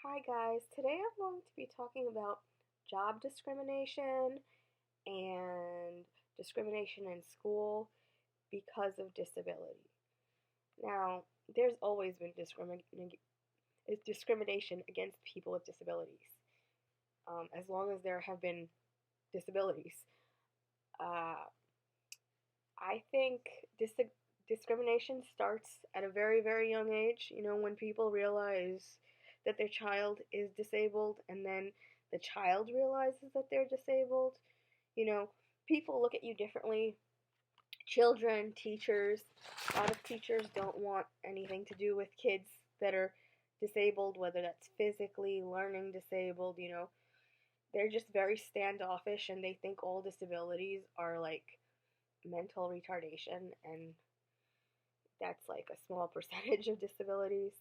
Hi guys, today I'm going to be talking about job discrimination and discrimination in school because of disability. Now, there's always been discrimination against people with disabilities, as long as there have been disabilities. Uh, I think discrimination starts at a very, very young age. When people realize that their child is disabled and then the child realizes that they're disabled, you know, people look at you differently. Children, teachers, a lot of teachers don't want anything to do with kids that are disabled, whether that's physically, learning disabled. They're just very standoffish and they think all disabilities are like mental retardation, and that's like a small percentage of disabilities.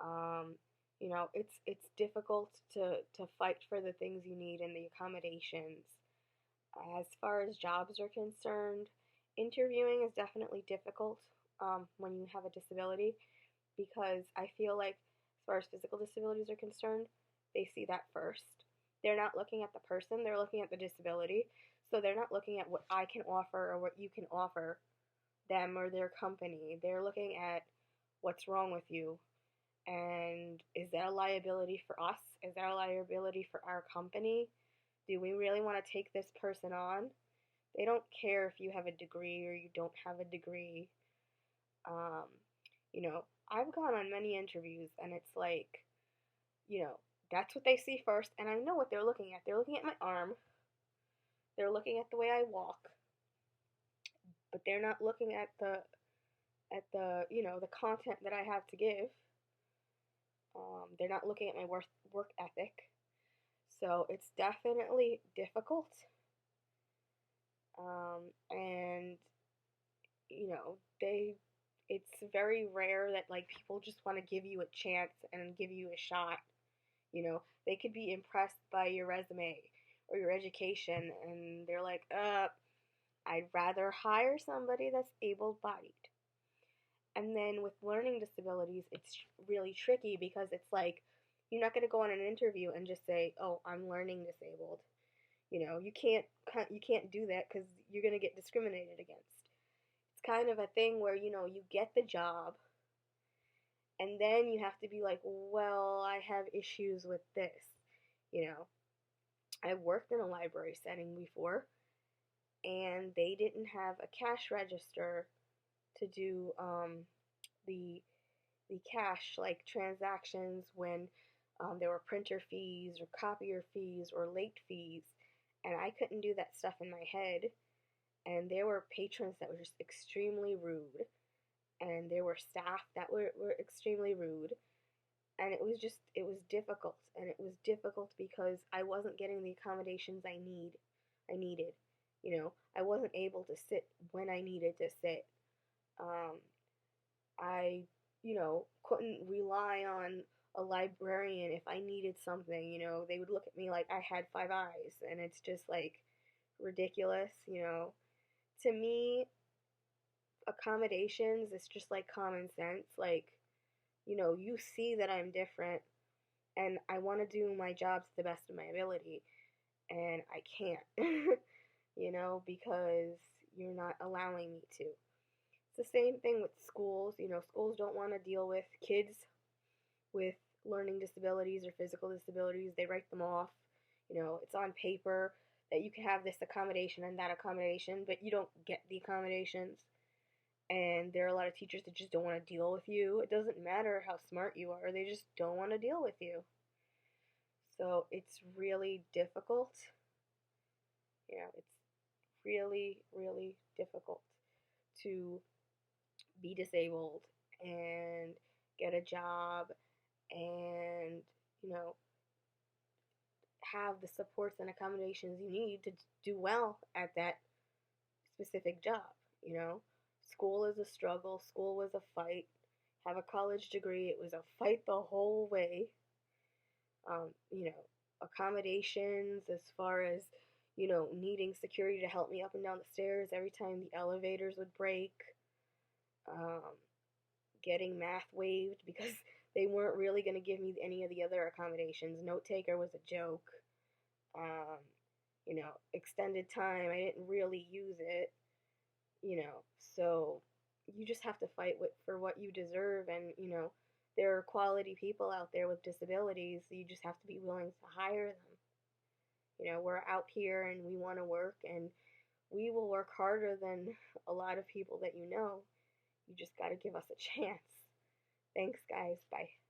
Um, it's difficult to fight for the things you need and the accommodations. As far as jobs are concerned, interviewing is definitely difficult when you have a disability, because I feel like as far as physical disabilities are concerned, they see that first. They're not looking at the person, they're looking at the disability. So they're not looking at what I can offer or what you can offer them or their company. They're looking at what's wrong with you, and is that a liability for us? Is that a liability for our company? Do we really want to take this person on? They don't care if you have a degree or you don't have a degree. Um, I've gone on many interviews and it's like, you know, that's what they see first, and I know what they're looking at. They're looking at my arm. They're looking at the way I walk, but they're not looking at the content that I have to give. They're not looking at my work ethic. So it's definitely difficult. And they it's very rare that like people just want to give you a chance and give you a shot. They could be impressed by your resume or your education, and they're like, I'd rather hire somebody that's able-bodied. And then with learning disabilities, it's really tricky because it's like you're not going to go on an interview and just say, "Oh, I'm learning disabled." You can't do that because you're going to get discriminated against. It's kind of a thing where you get the job, and then you have to be like, "Well, I have issues with this." You know, I've worked in a library setting before, and they didn't have a cash register to do the the cash like transactions when there were printer fees or copier fees or late fees, and I couldn't do that stuff in my head. And there were patrons that were just extremely rude, and there were staff that were extremely rude, and it was difficult, and it was difficult because I wasn't getting the accommodations I needed. I wasn't able to sit when I needed to sit. Um, I, couldn't rely on a librarian if I needed something. They would look at me like I had five eyes, and it's just like ridiculous. To me, accommodations is just like common sense. Like, you see that I'm different, and I want to do my job to the best of my ability, and I can't, because you're not allowing me to. It's the same thing with schools. Schools don't want to deal with kids with learning disabilities or physical disabilities. They write them off. It's on paper that you can have this accommodation and that accommodation, but you don't get the accommodations. And there are a lot of teachers that just don't want to deal with you. It doesn't matter how smart you are, they just don't want to deal with you. So it's really difficult. It's really, really difficult to be disabled and get a job and, you know, have the supports and accommodations you need to do well at that specific job. School is a struggle, school was a fight. Have a college degree, it was a fight the whole way. Um, you know, Accommodations as far as, needing security to help me up and down the stairs every time the elevators would break. Um, Getting math waived because They weren't really going to give me any of the other accommodations. Note taker was a joke. Um, extended time, I didn't really use it, so you just have to fight for what you deserve. And, there are quality people out there with disabilities, so you just have to be willing to hire them. We're out here and we want to work, and we will work harder than a lot of people that you know. You just got to give us a chance. Thanks, guys. Bye.